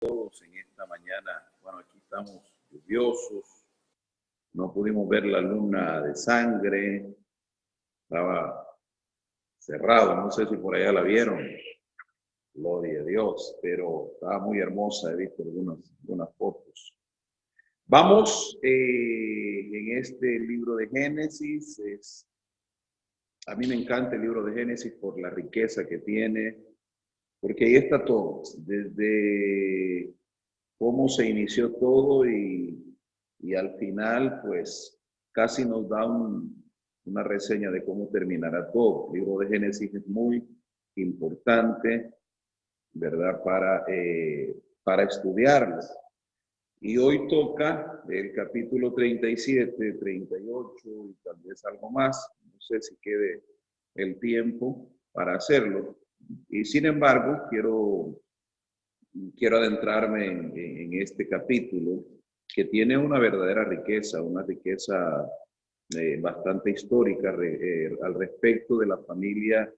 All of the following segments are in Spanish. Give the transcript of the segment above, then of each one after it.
todos en esta mañana. Bueno, aquí estamos lluviosos, no pudimos ver la luna de sangre, estaba cerrado, no sé si por allá la vieron, gloria a Dios, pero estaba muy hermosa, he visto algunas fotos. Vamos en este libro de Génesis. A mí me encanta el libro de Génesis por la riqueza que tiene, porque ahí está todo, desde cómo se inició todo y al final, pues, casi nos da una reseña de cómo terminará todo. El libro de Génesis es muy importante, ¿verdad?, para estudiarlo. Y hoy toca el capítulo 37, 38 y tal vez algo más. No sé si quede el tiempo para hacerlo. Y sin embargo, quiero adentrarme en este capítulo que tiene una verdadera riqueza, una riqueza bastante histórica al respecto de la familia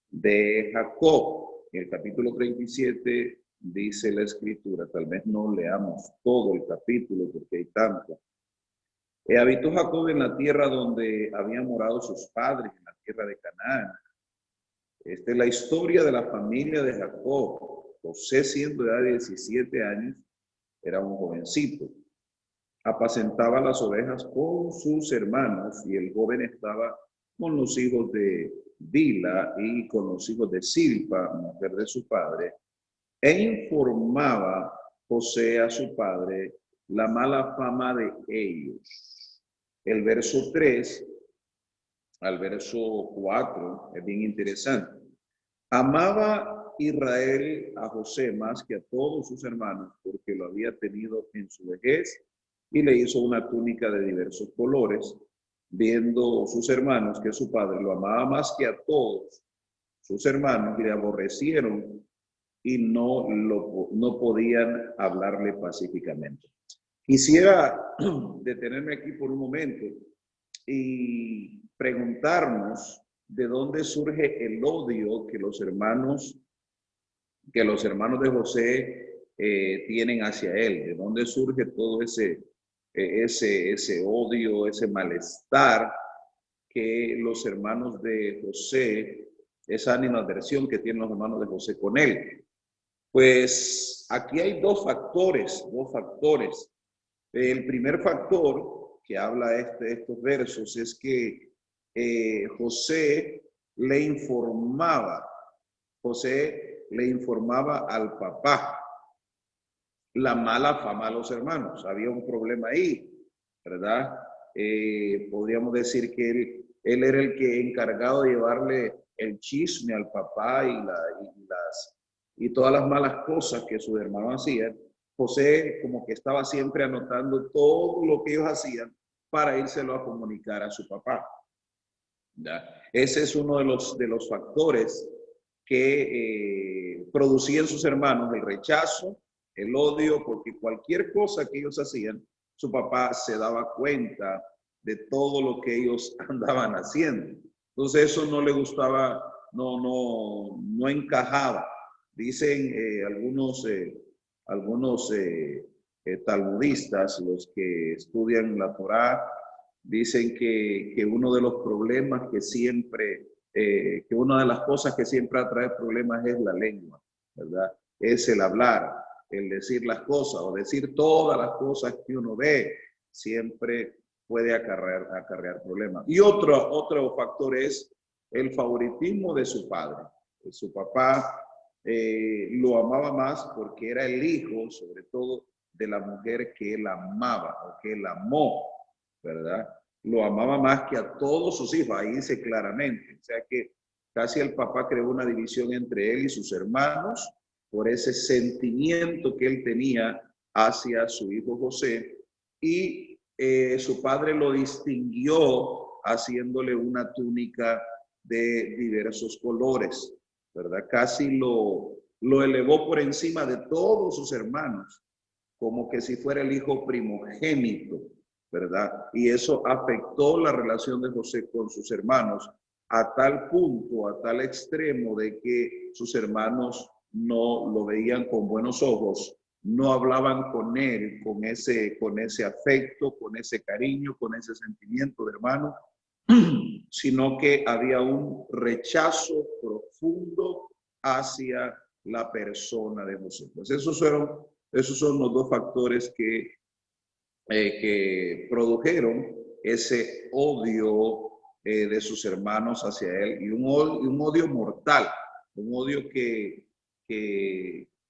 de Jacob. En el capítulo 37 dice la escritura, tal vez no leamos todo el capítulo porque hay tanto. Habitó Jacob en la tierra donde habían morado sus padres, en la tierra de Canaán. Esta es la historia de la familia de Jacob. José, siendo de edad de 17 años, era un jovencito. Apacentaba las ovejas con sus hermanos y el joven estaba con los hijos de Bila y con los hijos de Silpa, mujer de su padre, e informaba José a su padre la mala fama de ellos. El verso 3 al verso 4 es bien interesante. Amaba Israel a José más que a todos sus hermanos porque lo había tenido en su vejez y le hizo una túnica de diversos colores, viendo sus hermanos que su padre lo amaba más que a todos sus hermanos, le aborrecieron y no podían hablarle pacíficamente. Quisiera detenerme aquí por un momento y preguntarnos de dónde surge el odio que los hermanos de José tienen hacia él, de dónde surge todo ese odio, ese malestar que los hermanos de José, esa animadversión que tienen los hermanos de José con él. Pues aquí hay dos factores. El primer factor que habla estos versos es que José le informaba al papá la mala fama a los hermanos. Había un problema ahí, ¿verdad? Podríamos decir que él era el que encargado de llevarle el chisme al papá y todas las malas cosas que sus hermanos hacían. José como que estaba siempre anotando todo lo que ellos hacían para írselo a comunicar a su papá. ¿Ya? Ese es uno de los factores que producían sus hermanos, el rechazo, el odio, porque cualquier cosa que ellos hacían, su papá se daba cuenta de todo lo que ellos andaban haciendo. Entonces eso no le gustaba, no encajaba. Dicen algunos talmudistas, los que estudian la Torá, dicen que uno de los problemas que una de las cosas que siempre atrae problemas es la lengua, ¿verdad? Es el hablar, el decir las cosas o decir todas las cosas que uno ve, siempre puede acarrear problemas. Y otro factor es el favoritismo de su padre. Su papá lo amaba más porque era el hijo, sobre todo, de la mujer que él amaba o que él amó, ¿verdad? Lo amaba más que a todos sus hijos, ahí dice claramente. O sea que casi el papá creó una división entre él y sus hermanos por ese sentimiento que él tenía hacia su hijo José, y su padre lo distinguió haciéndole una túnica de diversos colores, ¿verdad? Casi lo elevó por encima de todos sus hermanos, como que si fuera el hijo primogénito, ¿verdad? Y eso afectó la relación de José con sus hermanos a tal punto, a tal extremo de que sus hermanos no lo veían con buenos ojos no hablaban con él con ese afecto, con ese cariño, con ese sentimiento de hermano, sino que había un rechazo profundo hacia la persona de José. Pues esos son los dos factores que produjeron ese odio de sus hermanos hacia él, y un odio mortal, un odio que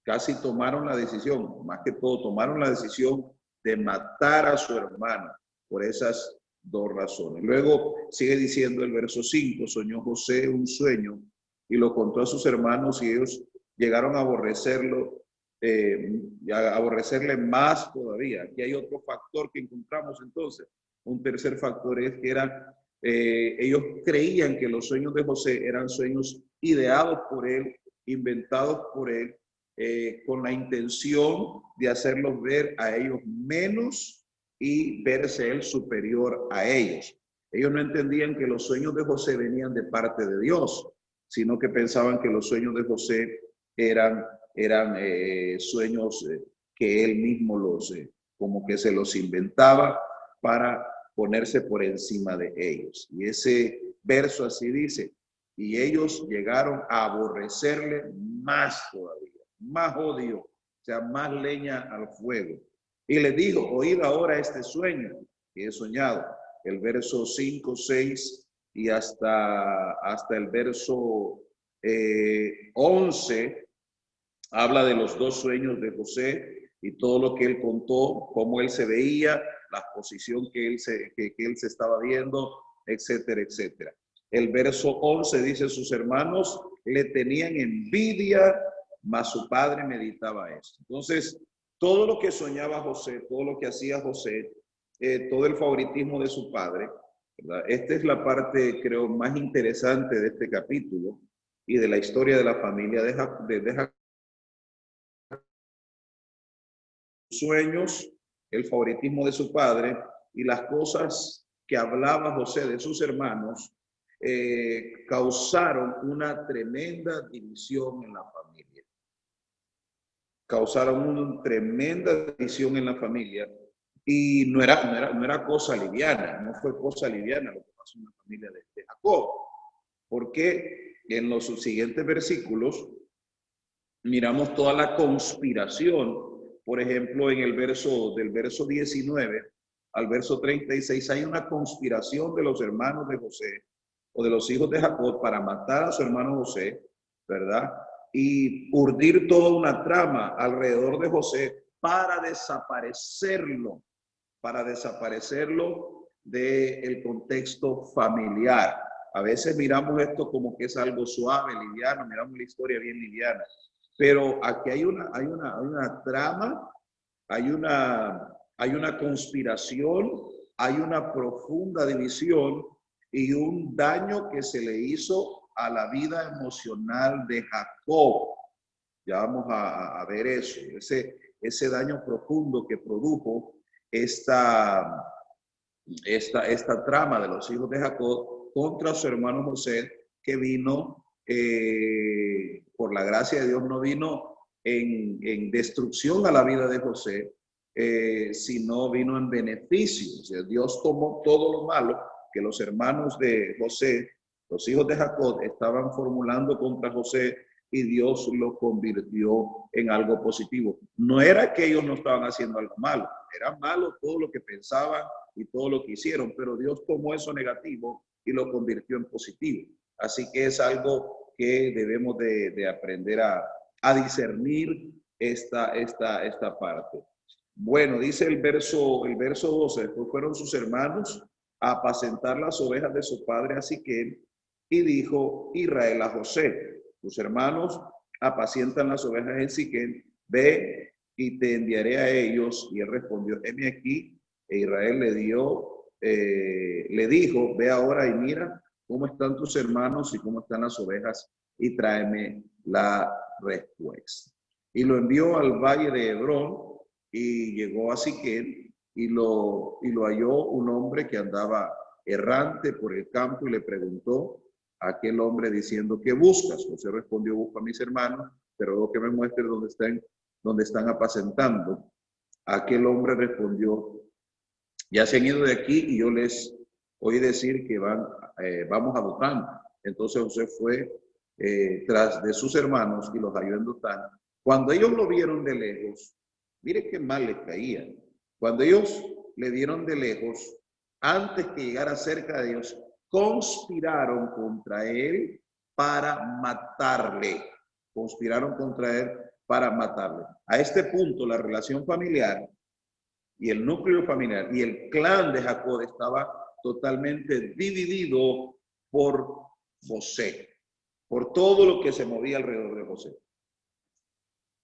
casi tomaron la decisión, más que todo tomaron la decisión de matar a su hermano por esas dos razones. Luego sigue diciendo el verso 5, soñó José un sueño y lo contó a sus hermanos y ellos llegaron a aborrecerlo, a aborrecerle más todavía. Aquí hay otro factor que encontramos entonces. Un tercer factor es que ellos creían que los sueños de José eran sueños ideados por él, inventados por él, con la intención de hacerlos ver a ellos menos y verse él superior a ellos. Ellos no entendían que los sueños de José venían de parte de Dios, sino que pensaban que los sueños de José eran sueños que él mismo como que se los inventaba para ponerse por encima de ellos. Y ese verso así dice, y ellos llegaron a aborrecerle más todavía, más odio, o sea, más leña al fuego. Y les dijo, oíd ahora este sueño que he soñado. El verso 5, 6 y hasta el verso 11 habla de los dos sueños de José y todo lo que él contó, cómo él se veía, la posición que él se estaba viendo, etcétera, etcétera. El verso 11 dice, sus hermanos le tenían envidia, mas su padre meditaba esto. Entonces, todo lo que soñaba José, todo lo que hacía José, todo el favoritismo de su padre, ¿verdad? Esta es la parte, creo, más interesante de este capítulo y de la historia de la familia de Jacob. Sueños, el favoritismo de su padre y las cosas que hablaba José de sus hermanos causaron una tremenda división en la familia. Causaron una tremenda división en la familia y no era cosa liviana, no fue cosa liviana lo que pasó en la familia de Jacob, porque en los siguientes versículos miramos toda la conspiración. Por ejemplo, en del verso 19 al verso 36 hay una conspiración de los hermanos de José o de los hijos de Jacob para matar a su hermano José, ¿verdad? Y urdir toda una trama alrededor de José para desaparecerlo del contexto familiar. A veces miramos esto como que es algo suave, liviano, miramos la historia bien liviana. Pero aquí hay una trama, hay una conspiración, hay una profunda división y un daño que se le hizo a la vida emocional de Jacob. Ya vamos a ver eso, ese daño profundo que produjo esta trama de los hijos de Jacob contra su hermano José, que vino por la gracia de Dios, no vino en destrucción a la vida de José, sino vino en beneficio. O sea, Dios tomó todo lo malo que los hermanos de José, los hijos de Jacob, estaban formulando contra José, y Dios lo convirtió en algo positivo. No era que ellos no estaban haciendo algo malo, era malo todo lo que pensaban y todo lo que hicieron, pero Dios tomó eso negativo y lo convirtió en positivo. Así que es algo que debemos de aprender a discernir esta parte. Bueno, dice el verso 12, después fueron sus hermanos a apacentar las ovejas de su padre, así que, y dijo Israel a José, tus hermanos apacientan las ovejas en Siquem, ve y te enviaré a ellos. Y él respondió, heme aquí. E Israel le dijo, ve ahora y mira cómo están tus hermanos y cómo están las ovejas y tráeme la respuesta. Y lo envió al valle de Hebrón y llegó a Siquem y lo halló un hombre que andaba errante por el campo y le preguntó a aquel hombre diciendo, ¿qué buscas? José respondió, busco a mis hermanos, pero luego que me muestre dónde están donde están apacentando. Aquel hombre respondió, ya se han ido de aquí y yo les oí decir que vamos a Dotán. Entonces José fue tras de sus hermanos y los halló en Dotán. Cuando ellos lo vieron de lejos, mire qué mal les caía. Cuando ellos le vieron de lejos, antes que llegara cerca de ellos, conspiraron contra él para matarle. Conspiraron contra él para matarle. A este punto, la relación familiar y el núcleo familiar y el clan de Jacob estaba totalmente dividido por José, por todo lo que se movía alrededor de José.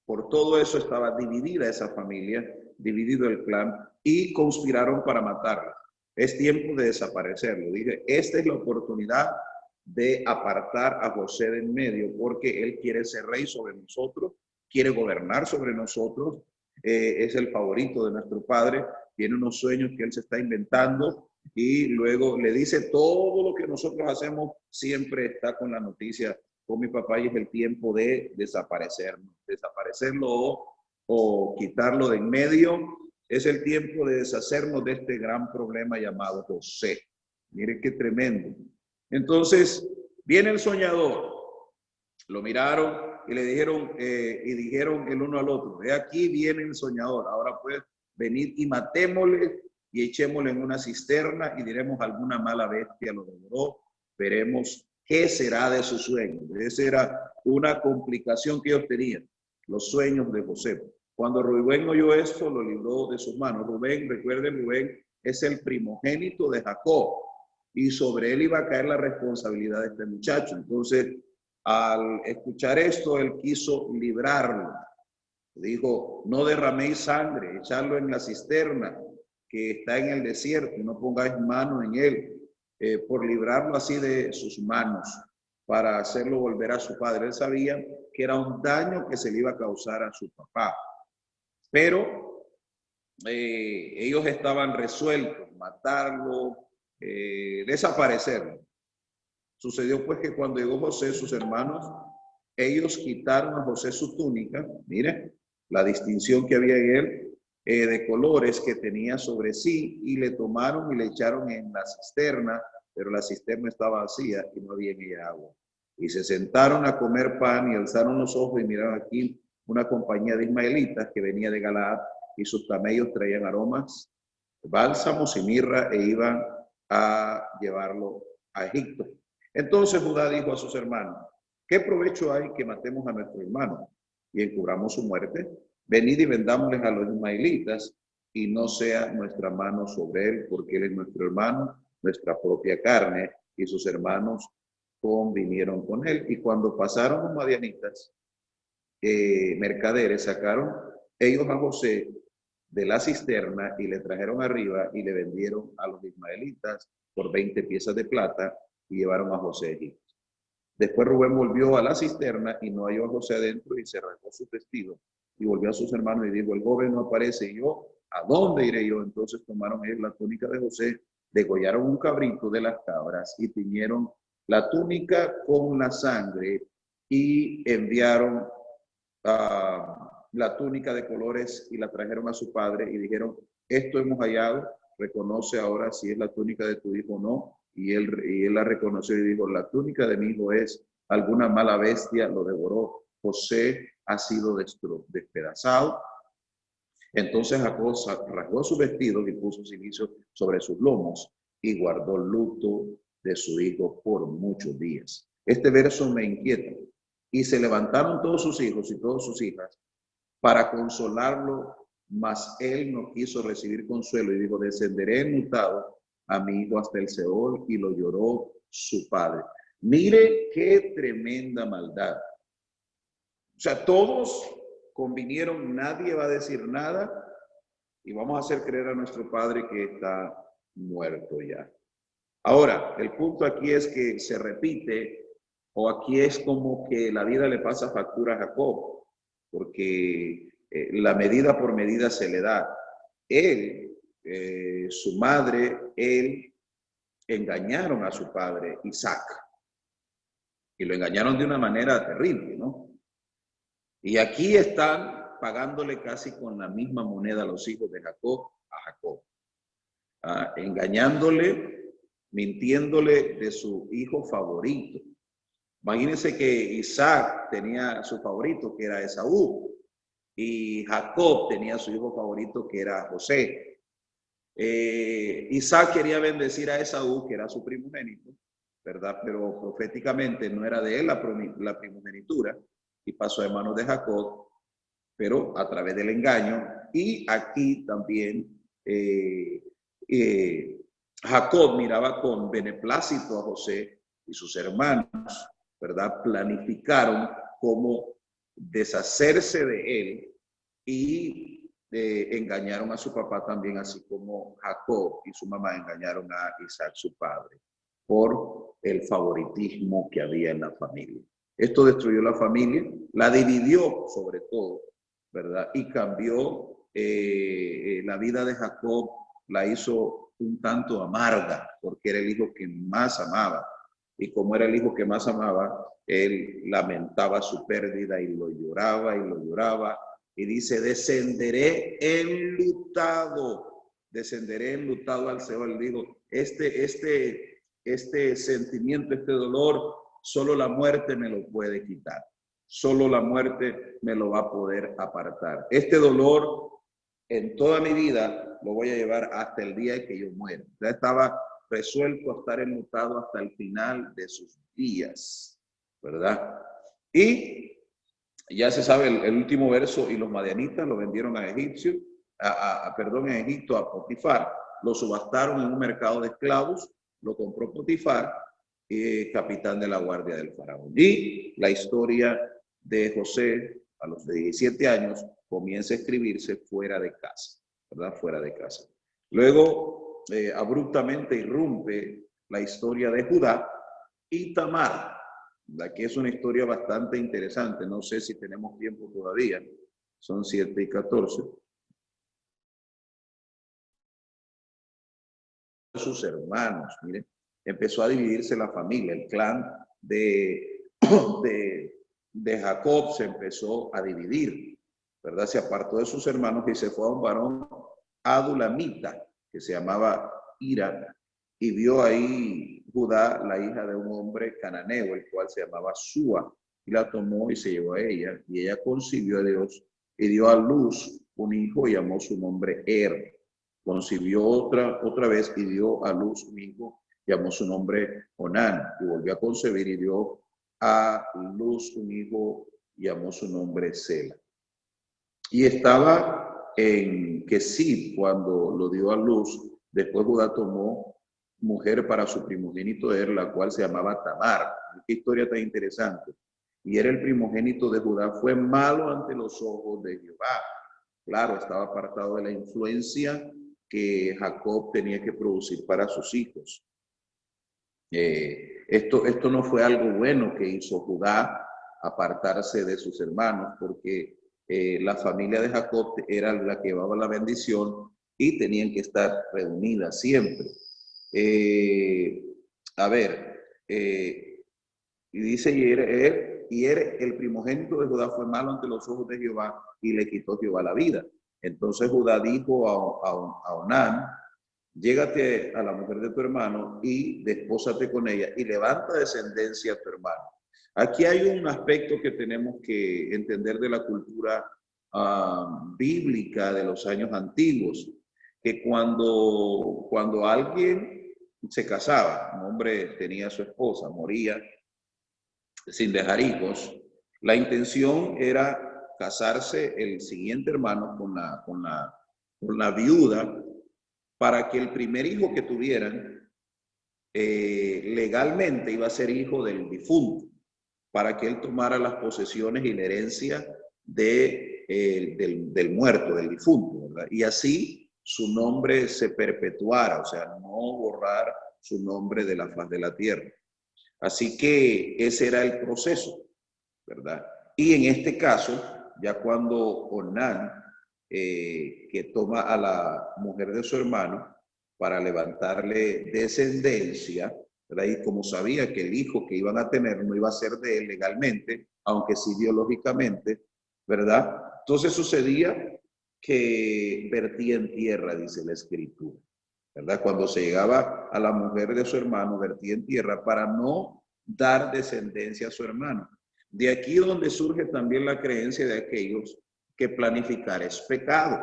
Por todo eso estaba dividida esa familia, dividido el clan, y conspiraron para matarla. Es tiempo de desaparecerlo. Dije, esta es la oportunidad de apartar a José de en medio, porque él quiere ser rey sobre nosotros, quiere gobernar sobre nosotros, es el favorito de nuestro padre, tiene unos sueños que él se está inventando, y luego le dice todo lo que nosotros hacemos, siempre está con la noticia con mi papá, y es el tiempo de desaparecerlo o quitarlo de en medio. Es el tiempo de deshacernos de este gran problema llamado José. Mire qué tremendo. Entonces, viene el soñador, lo miraron y le dijeron, el uno al otro, he aquí viene el soñador, ahora pues venid y matémosle y echémosle en una cisterna y diremos alguna mala bestia lo devoró, veremos qué será de su sueño. Esa era una complicación que ellos tenían, los sueños de José. Cuando Rubén oyó esto, lo libró de sus manos. Rubén, recuerden, Rubén es el primogénito de Jacob y sobre él iba a caer la responsabilidad de este muchacho. Entonces, al escuchar esto, él quiso librarlo. Dijo, no derraméis sangre, echarlo en la cisterna que está en el desierto, y no pongáis mano en él, por librarlo así de sus manos, para hacerlo volver a su padre. Él sabía que era un daño que se le iba a causar a su papá. Pero ellos estaban resueltos, matarlo, desaparecerlo. Sucedió pues que cuando llegó José, sus hermanos, ellos quitaron a José su túnica, mire, la distinción que había en él, de colores que tenía sobre sí, y le tomaron y le echaron en la cisterna, pero la cisterna estaba vacía y no había en ella agua. Y se sentaron a comer pan y alzaron los ojos y miraron aquí una compañía de ismaelitas que venía de Galaad, y sus camellos traían aromas, bálsamos y mirra, e iban a llevarlo a Egipto. Entonces Judá dijo a sus hermanos, ¿qué provecho hay que matemos a nuestro hermano y encubramos su muerte? Venid y vendámosles a los ismaelitas, y no sea nuestra mano sobre él, porque él es nuestro hermano, nuestra propia carne. Y sus hermanos convinieron con él. Y cuando pasaron los madianitas, mercaderes, sacaron ellos a José de la cisterna y le trajeron arriba y le vendieron a los ismaelitas por 20 piezas de plata, y llevaron a José a Egipto. Después Rubén volvió a la cisterna y no halló a José adentro, y se rasgó su vestido y volvió a sus hermanos y dijo, el joven no aparece. Y yo, ¿a dónde iré yo? Entonces tomaron ellos la túnica de José, degollaron un cabrito de las cabras y tiñeron la túnica con la sangre, y enviaron la túnica de colores y la trajeron a su padre y dijeron, esto hemos hallado, reconoce ahora si es la túnica de tu hijo o no. Y él la reconoció y dijo, la túnica de mi hijo es, alguna mala bestia lo devoró, José ha sido despedazado. Entonces Jacob rasgó sus vestidos y puso cilicio sobre sus lomos, y guardó luto de su hijo por muchos días. Este verso me inquieta. Y se levantaron todos sus hijos y todas sus hijas para consolarlo, mas él no quiso recibir consuelo, y dijo, descenderé enlutado a mi hijo hasta el Seol. Y lo lloró su padre. Mire qué tremenda maldad. O sea, todos convinieron, nadie va a decir nada, y vamos a hacer creer a nuestro padre que está muerto ya. Ahora, el punto aquí es que se repite, o aquí es como que la vida le pasa factura a Jacob, porque la medida por medida se le da. Él, su madre, él engañaron a su padre Isaac, y lo engañaron de una manera terrible, ¿no? Y aquí están pagándole casi con la misma moneda a los hijos de Jacob, a Jacob. Engañándole, mintiéndole de su hijo favorito. Imagínense que Isaac tenía su favorito, que era Esaú, y Jacob tenía su hijo favorito, que era José. Isaac quería bendecir a Esaú, que era su primogénito, ¿verdad? Pero proféticamente no era de él la primogenitura, y pasó a manos de Jacob, pero a través del engaño. Y aquí también Jacob miraba con beneplácito a José, y sus hermanos, ¿verdad? Planificaron cómo deshacerse de él y engañaron a su papá también, así como Jacob y su mamá engañaron a Isaac, su padre, por el favoritismo que había en la familia. Esto destruyó la familia, la dividió sobre todo, ¿verdad? Y cambió la vida de Jacob, la hizo un tanto amarga, porque era el hijo que más amaba. Y como era el hijo que más amaba, él lamentaba su pérdida y lo lloraba y lo lloraba. Y dice, descenderé enlutado al Seol. Digo, este sentimiento, este dolor, solo la muerte me lo puede quitar. Solo la muerte me lo va a poder apartar. Este dolor en toda mi vida lo voy a llevar hasta el día en que yo muera. Ya estaba resuelto a estar enlutado hasta el final de sus días, ¿verdad? Y ya se sabe el último verso, y los madianitas lo vendieron a Egipto, en Egipto a Potifar, lo subastaron en un mercado de esclavos, lo compró Potifar, capitán de la guardia del faraón. Y la historia de José a los 17 años comienza a escribirse fuera de casa, ¿verdad? Fuera de casa. Luego, abruptamente irrumpe la historia de Judá y Tamar, ¿verdad? Que es una historia bastante interesante. No sé si tenemos tiempo todavía. Son 7:14. Sus hermanos, miren, empezó a dividirse la familia. El clan de Jacob se empezó a dividir, ¿verdad? Se apartó de sus hermanos y se fue a un varón adulamita que se llamaba Ira, y vio ahí Judá la hija de un hombre cananeo, el cual se llamaba Súa, y la tomó y se llevó a ella, y ella concibió a Dios y dio a luz un hijo y llamó su nombre Concibió otra vez y dio a luz un hijo, llamó su nombre Onán, y volvió a concebir y dio a luz un hijo, llamó su nombre Sela. Y estaba en Kesib cuando lo dio a luz. Después Judá tomó mujer para su primogénito la cual se llamaba Tamar. Qué historia tan interesante. Y era el primogénito de Judá, fue malo ante los ojos de Jehová. Claro, estaba apartado de la influencia que Jacob tenía que producir para sus hijos. Esto no fue algo bueno que hizo Judá, apartarse de sus hermanos, porque la familia de Jacob era la que llevaba la bendición y tenían que estar reunidas siempre. Y dice, y el primogénito de Judá fue malo ante los ojos de Jehová y le quitó Jehová la vida. Entonces Judá dijo a Onán, llégate a la mujer de tu hermano y despósate con ella y levanta descendencia a tu hermano. Aquí hay un aspecto que tenemos que entender de la cultura bíblica de los años antiguos, que cuando alguien se casaba, un hombre tenía a su esposa, moría sin dejar hijos, la intención era casarse el siguiente hermano con la viuda, para que el primer hijo que tuvieran legalmente iba a ser hijo del difunto, para que él tomara las posesiones y la herencia del muerto, del difunto, ¿verdad? Y así su nombre se perpetuara, o sea, no borrar su nombre de la faz de la tierra. Así que ese era el proceso, ¿verdad? Y en este caso, ya cuando Onán, que toma a la mujer de su hermano para levantarle descendencia, ¿verdad? Y como sabía que el hijo que iban a tener no iba a ser de él legalmente, aunque sí biológicamente, ¿verdad? Entonces sucedía que vertía en tierra, dice la Escritura, ¿verdad? Cuando se llegaba a la mujer de su hermano, vertía en tierra para no dar descendencia a su hermano. De aquí donde surge también la creencia de aquellos que planificar es pecado,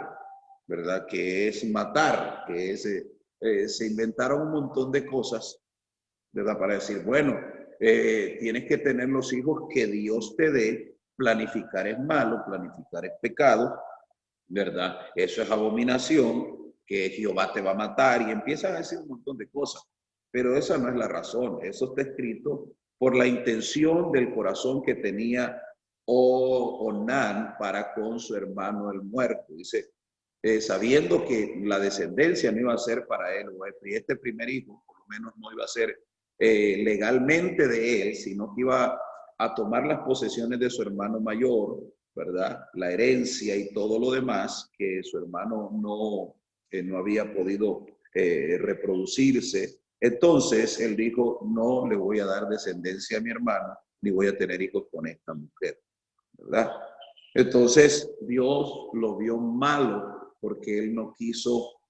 ¿verdad? Que es matar, que es, se inventaron un montón de cosas, ¿verdad? Para decir, bueno, tienes que tener los hijos que Dios te dé, planificar es malo, planificar es pecado, ¿verdad? Eso es abominación, que Jehová te va a matar y empiezan a decir un montón de cosas. Pero esa no es la razón, eso está escrito por la intención del corazón que tenía Onán para con su hermano el muerto. Dice, sabiendo que la descendencia no iba a ser para él, y este primer hijo por lo menos no iba a ser legalmente de él, sino que iba a tomar las posesiones de su hermano mayor, ¿verdad? La herencia y todo lo demás, que su hermano no había podido reproducirse. Entonces él dijo, no le voy a dar descendencia a mi hermano, ni voy a tener hijos con esta mujer, ¿verdad? Entonces Dios lo vio malo porque él no quiso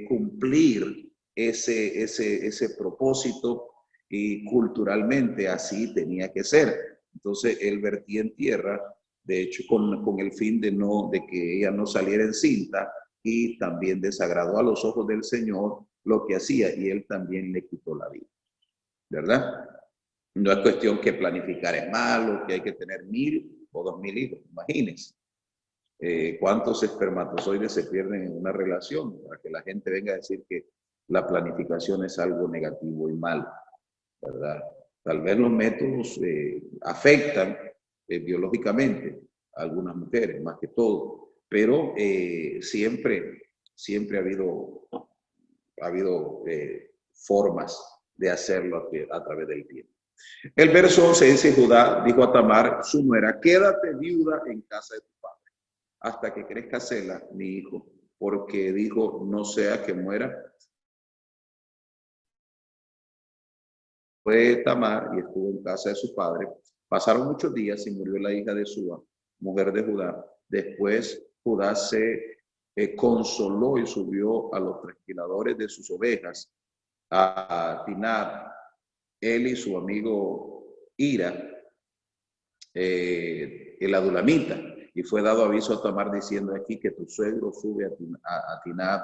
cumplir ese propósito y culturalmente así tenía que ser. Entonces él vertía en tierra, de hecho con el fin de que ella no saliera encinta, y también desagradó a los ojos del Señor lo que hacía y él también le quitó la vida, ¿verdad? No es cuestión que planificar es malo, que hay que tener 1000 o 2000 hijos, imagínense. ¿Cuántos espermatozoides se pierden en una relación? Para que la gente venga a decir que la planificación es algo negativo y malo, ¿verdad? Tal vez los métodos afectan biológicamente a algunas mujeres, más que todo, pero siempre ha habido formas de hacerlo a través del tiempo. El verso 11 dice, Judá dijo a Tamar, su nuera, quédate viuda en casa de tu padre, hasta que crezca Sela, mi hijo, porque dijo, no sea que muera. Fue Tamar y estuvo en casa de su padre. Pasaron muchos días y murió la hija de Súa, mujer de Judá. Después Judá se consoló y subió a los trasquiladores de sus ovejas, a Tinab, él y su amigo Ira, el adulamita, y fue dado aviso a Tamar diciendo aquí que tu suegro sube a Tinab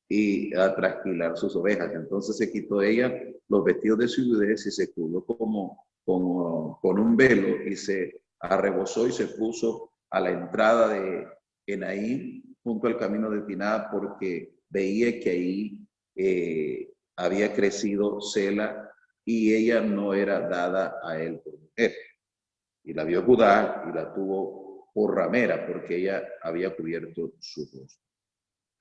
y a trasquilar sus ovejas. Entonces se quitó ella los vestidos de su viudez y se cubrió con un velo y se arrebozó y se puso a la entrada de Enaí junto al camino de Tinab, porque veía que ahí había crecido Sela y ella no era dada a él por mujer. Y la vio Judá y la tuvo por ramera, porque ella había cubierto su rostro.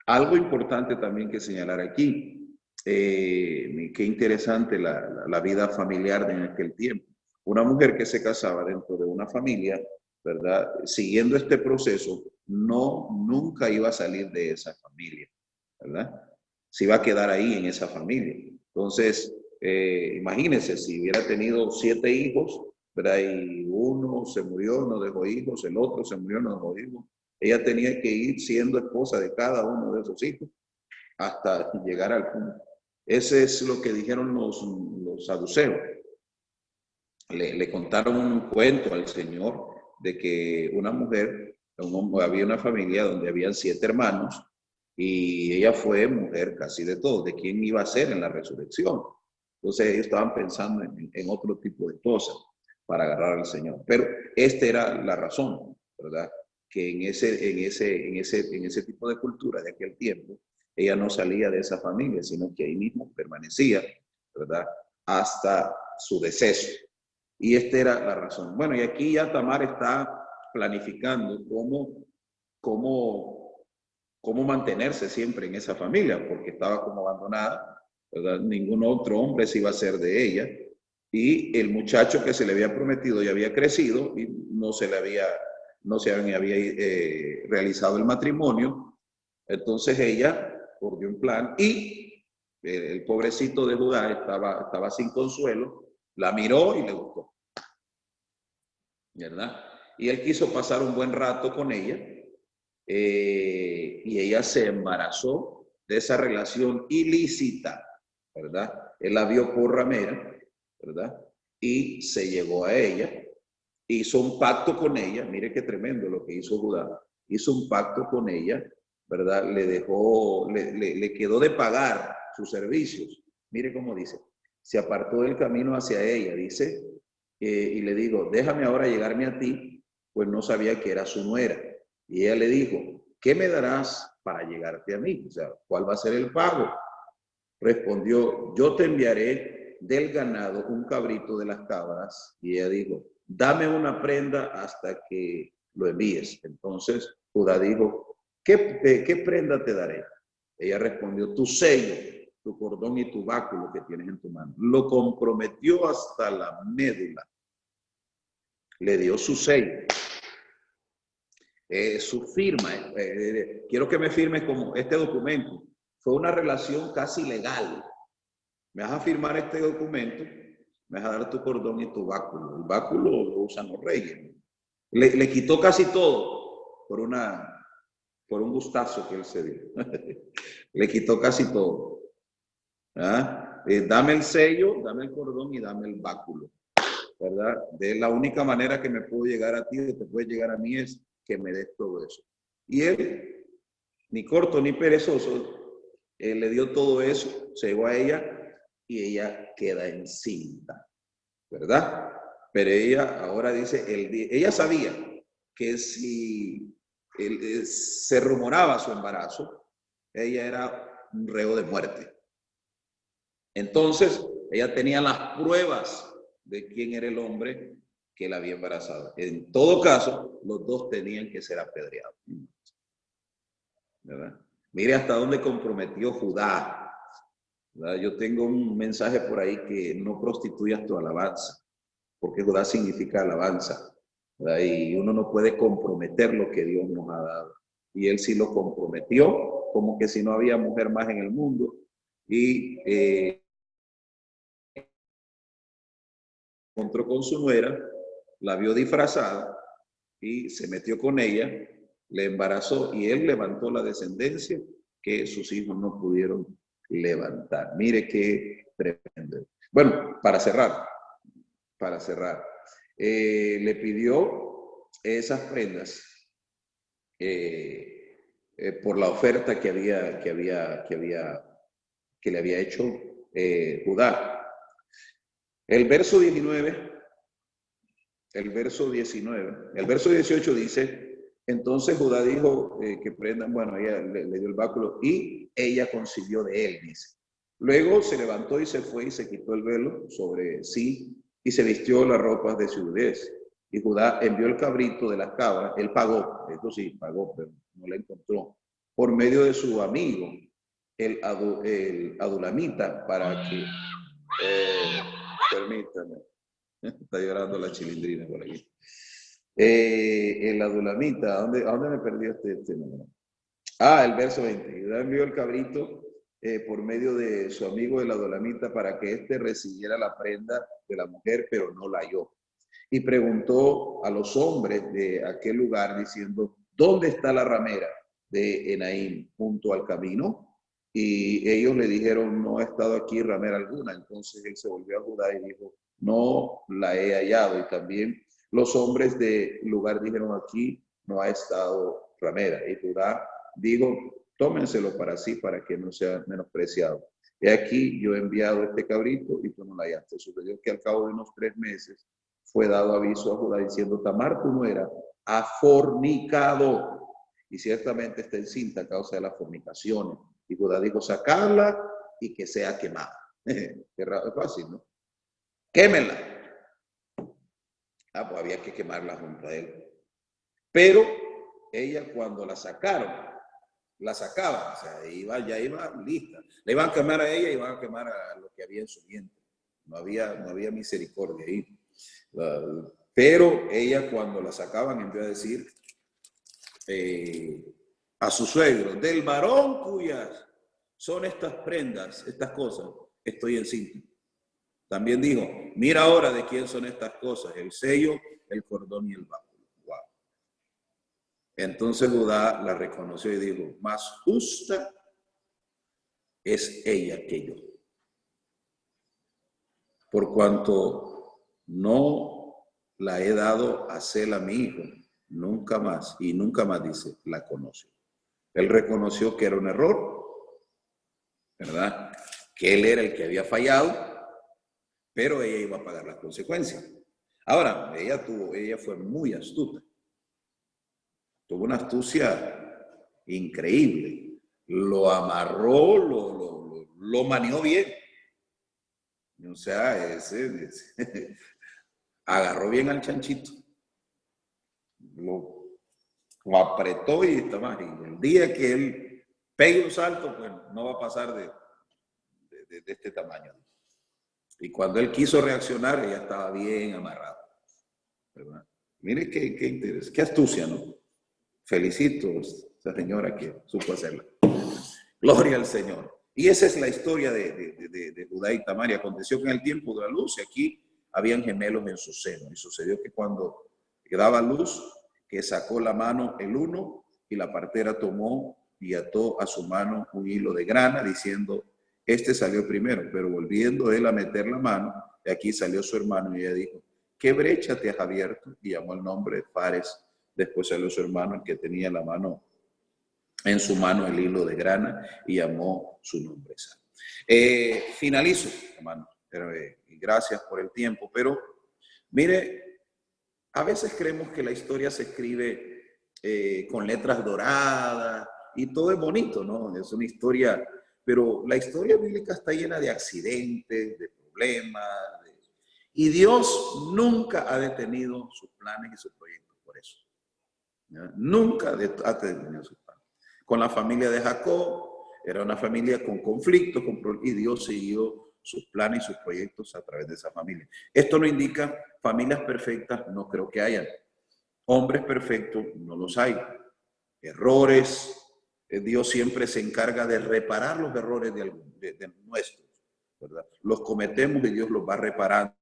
Algo importante también que señalar aquí, qué interesante la vida familiar de aquel tiempo. Una mujer que se casaba dentro de una familia, ¿verdad? Siguiendo este proceso, nunca iba a salir de esa familia, ¿verdad? Se iba a quedar ahí en esa familia. Entonces, imagínense, si hubiera tenido 7 hijos, ¿verdad? Y uno se murió, no dejó hijos, el otro se murió, no dejó hijos. Ella tenía que ir siendo esposa de cada uno de esos hijos hasta llegar al punto. Ese es lo que dijeron los saduceos. Le contaron un cuento al Señor de que una mujer, había una familia donde habían 7 hermanos y ella fue mujer casi de todos. ¿De quién iba a ser en la resurrección? Entonces ellos estaban pensando en otro tipo de cosas para agarrar al Señor. Pero esta era la razón, ¿verdad? Que en ese tipo de cultura de aquel tiempo, ella no salía de esa familia, sino que ahí mismo permanecía, ¿verdad? Hasta su deceso. Y esta era la razón. Bueno, y aquí ya Tamar está planificando cómo mantenerse siempre en esa familia, porque estaba como abandonada, ¿verdad? Ningún otro hombre se iba a hacer de ella. Y el muchacho que se le había prometido ya había crecido y no se había realizado el matrimonio. Entonces ella forjó un plan y el pobrecito de Judá estaba sin consuelo, la miró y le gustó, ¿verdad? Y él quiso pasar un buen rato con ella, y ella se embarazó de esa relación ilícita, ¿verdad? Él la vio por ramera, ¿verdad? Y se llegó a ella, hizo un pacto con ella, mire qué tremendo lo que hizo Judá, hizo un pacto con ella, ¿verdad? Le dejó, le quedó de pagar sus servicios. Mire cómo dice, se apartó del camino hacia ella, dice, y le digo, déjame ahora llegarme a ti, pues no sabía que era su nuera. Y ella le dijo, ¿qué me darás para llegarte a mí? O sea, ¿cuál va a ser el pago? Respondió, yo te enviaré del ganado un cabrito de las cabras. Y ella dijo, dame una prenda hasta que lo envíes. Entonces Judá dijo, ¿qué prenda te daré? Ella respondió, tu sello, tu cordón y tu báculo que tienes en tu mano. Lo comprometió hasta la médula. Le dio su sello, su firma. Quiero que me firmes como este documento. Fue una relación casi legal. Me vas a firmar este documento, me vas a dar tu cordón y tu báculo. El báculo lo usan los reyes. Le quitó casi todo por un gustazo que él se dio. Le quitó casi todo. ¿Ah? Dame el sello, dame el cordón y dame el báculo, ¿verdad? De la única manera que me puedo llegar a ti, o te puede llegar a mí, es que me des todo eso. Y él, ni corto ni perezoso, le dio todo eso, se llevó a ella y ella queda encinta, ¿verdad? Pero ella ahora dice, ella sabía que si se rumoraba su embarazo, ella era un reo de muerte. Entonces, ella tenía las pruebas de quién era el hombre que la había embarazado. En todo caso, los dos tenían que ser apedreados, ¿verdad? Mire hasta dónde comprometió Judá, ¿verdad? Yo tengo un mensaje por ahí que no prostituyas tu alabanza, porque Judá significa alabanza, ¿verdad? Y uno no puede comprometer lo que Dios nos ha dado. Y él sí lo comprometió, como que si no había mujer más en el mundo. Y encontró con su nuera, la vio disfrazada y se metió con ella, le embarazó y él levantó la descendencia que sus hijos no pudieron levantar. Mire qué tremendo. Bueno, para cerrar, le pidió esas prendas por la oferta que le había hecho Judá. El verso 19, el verso 18 dice, entonces Judá dijo que prendan, bueno, ella le dio el báculo y ella concibió de él, dice. Luego se levantó y se fue y se quitó el velo sobre sí y se vistió las ropas de su viudez. Y Judá envió el cabrito de las cabras, él pagó, esto sí, pagó, pero no la encontró, por medio de su amigo, el adulamita, para que, permítame, está llorando la chilindrina por aquí. El adulamita, ¿a dónde me perdió este número? El verso 20. Judá envió el cabrito por medio de su amigo el adulamita para que éste recibiera la prenda de la mujer, pero no la halló. Y preguntó a los hombres de aquel lugar diciendo, ¿dónde está la ramera de Enaim junto al camino? Y ellos le dijeron, no ha estado aquí ramera alguna. Entonces él se volvió a Judá y dijo, no la he hallado. Y también los hombres del lugar dijeron, aquí no ha estado ramera. Y Judá dijo, tómenselo para sí, para que no sea menospreciado. Y aquí yo he enviado este cabrito y tú no la hallaste. Sucedió que al cabo de unos 3 meses fue dado aviso a Judá diciendo, Tamar, tu nuera, ha fornicado y ciertamente está encinta a causa de las fornicaciones. Y Judá dijo, sacarla y que sea quemada. Es fácil, ¿no? Quémenla. Pues había que quemarla junto a él. Pero ella cuando la sacaban, o sea, ya iba lista. Le iban a quemar a ella y iban a quemar a lo que había en su vientre. No había misericordia ahí. Pero ella cuando la sacaban envió a decir a su suegro, del varón cuyas son estas prendas, estas cosas, estoy encinta. También dijo, mira ahora de quién son estas cosas, el sello, el cordón y el báculo. Wow. Entonces Judá la reconoció y dijo, más justa es ella que yo, por cuanto no la he dado a Sela mi hijo, nunca más, y nunca más dice, la conoció. Él reconoció que era un error, ¿verdad? Que él era el que había fallado, pero ella iba a pagar las consecuencias. Ahora, ella fue muy astuta. Tuvo una astucia increíble. Lo amarró, lo manió bien. O sea, agarró bien al chanchito. Lo apretó y está más. Y el día que él pegue un salto, pues no va a pasar de este tamaño. Y cuando él quiso reaccionar, ella estaba bien amarrada, ¿verdad? Mire qué interés, qué astucia, ¿no? Felicito a esa señora que supo hacerla. Gloria al Señor. Y esa es la historia de Judá y Tamar. Y aconteció que en el tiempo de la luz, y aquí habían gemelos en su seno. Y sucedió que cuando daba luz, que sacó la mano el uno, y la partera tomó y ató a su mano un hilo de grana, diciendo, este salió primero. Pero volviendo él a meter la mano, y aquí salió su hermano, y ella dijo, ¿qué brecha te has abierto? Y llamó el nombre de Fares. Después salió su hermano, el que tenía en su mano el hilo de grana, y llamó su nombre. Finalizo, hermano. Gracias por el tiempo. Pero, mire, a veces creemos que la historia se escribe con letras doradas y todo es bonito, ¿no? Es una historia, pero la historia bíblica está llena de accidentes, de problemas, y Dios nunca ha detenido sus planes y sus proyectos por eso. ¿Ya? Nunca ha detenido sus planes. Con la familia de Jacob, era una familia con conflictos, y Dios siguió sus planes y sus proyectos a través de esa familia. Esto no indica familias perfectas, no creo que haya. Hombres perfectos, no los hay. Errores, Dios siempre se encarga de reparar los errores de nuestros, ¿verdad? Los cometemos y Dios los va reparando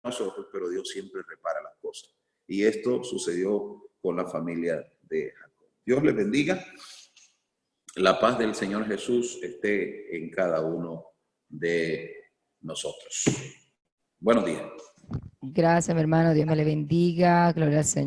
nosotros, pero Dios siempre repara las cosas. Y esto sucedió con la familia de Jacob. Dios les bendiga. La paz del Señor Jesús esté en cada uno de nosotros. Buenos días. Gracias, mi hermano. Dios me le bendiga. Gloria al Señor.